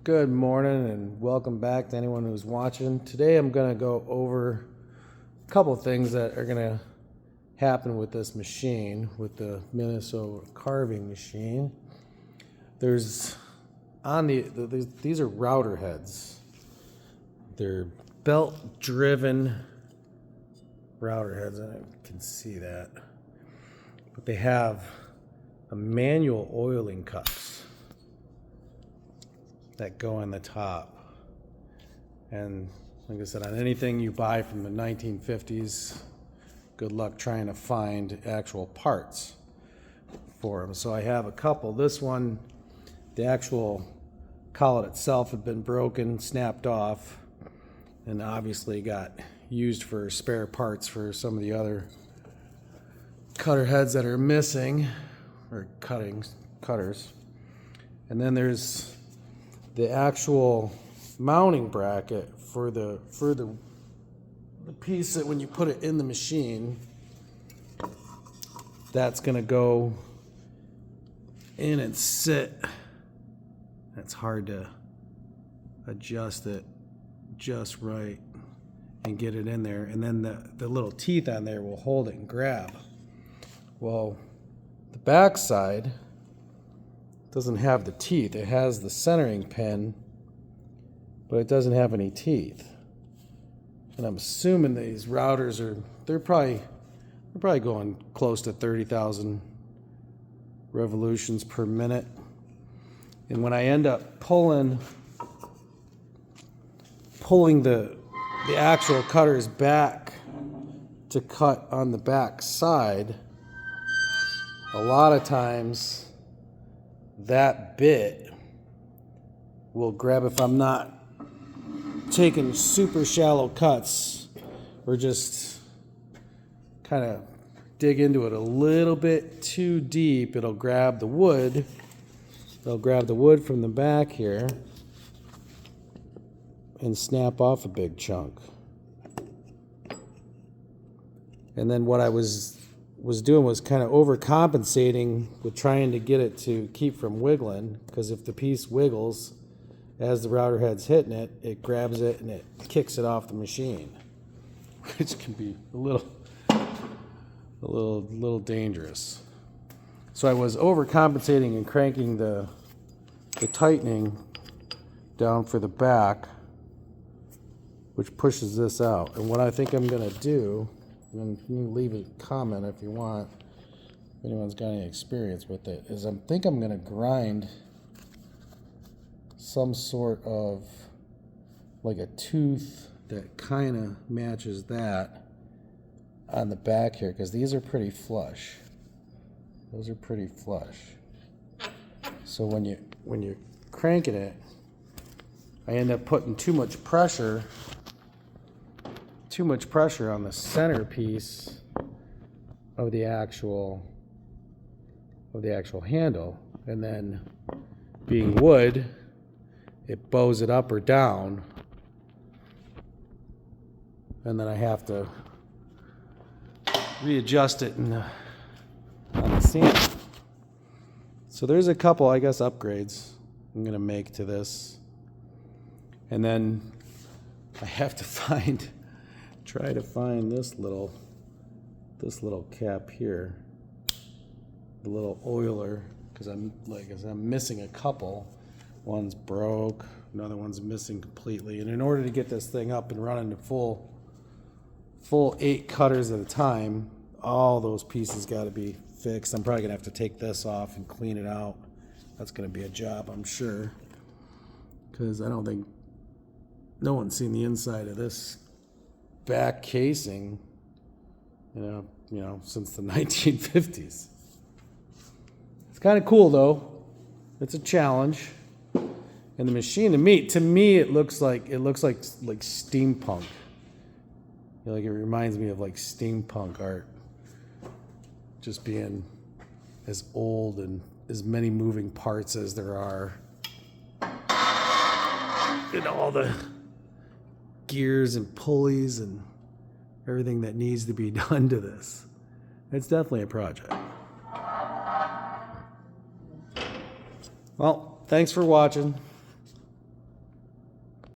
Good morning and welcome back to anyone who's watching. Today I'm going to go over a couple of things that are going to happen with this machine, with the Minnesota carving machine. There's these are router heads. They're belt driven router heads, and I can see that. But they have a manual oiling cups that go on the top. And like I said, on anything you buy from the 1950s, good luck trying to find actual parts for them. So I have a couple. This one, the actual collet itself had been broken, snapped off, and obviously got used for spare parts for some of the other cutter heads that are missing, or cutters. And then there's the actual mounting bracket for the piece that when you put it in the machine, that's going to go in and sit. It's hard to adjust it just right and get it in there, and then the little teeth on there will hold it and grab. Well, the back side doesn't have the teeth. It has the centering pin, but it doesn't have any teeth. And I'm assuming these routers they're probably going close to 30,000 revolutions per minute. And when I end up pulling the actual cutters back to cut on the back side, a lot of times that bit will grab if I'm not taking super shallow cuts or just kind of dig into it a little bit too deep. It'll grab the wood. They'll grab the wood from the back here and snap off a big chunk. And then what I was doing was kind of overcompensating with trying to get it to keep from wiggling, because if the piece wiggles as the router head's hitting it, it grabs it and it kicks it off the machine, which can be a little dangerous. So I was overcompensating and cranking the tightening down for the back, which pushes this out. And what I think I'm going to do, and you can leave a comment if you want, if anyone's got any experience with it, is I think I'm going to grind some sort of like a tooth that kind of matches that on the back here, because these are pretty flush. Those are pretty flush. So when you're cranking it, I end up putting too much pressure on the centerpiece of the actual handle, and then being wood, it bows it up or down, and then I have to readjust it on the sand. So there's a couple, I guess, upgrades I'm gonna make to this, and then I have to try to find this little cap here, the little oiler, because I'm missing a couple. One's broke, another one's missing completely. And in order to get this thing up and running to full 8 cutters at a time, all those pieces got to be fixed. I'm probably gonna have to take this off and clean it out. That's gonna be a job, I'm sure, because I don't think no one's seen the inside of this back casing, you know, since the 1950s. It's kind of cool though. It's a challenge. And the machine, to me, it looks like steampunk. Like, it reminds me of like steampunk art, just being as old and as many moving parts as there are, and all the gears and pulleys and everything that needs to be done to this. It's definitely a project. Well, thanks for watching.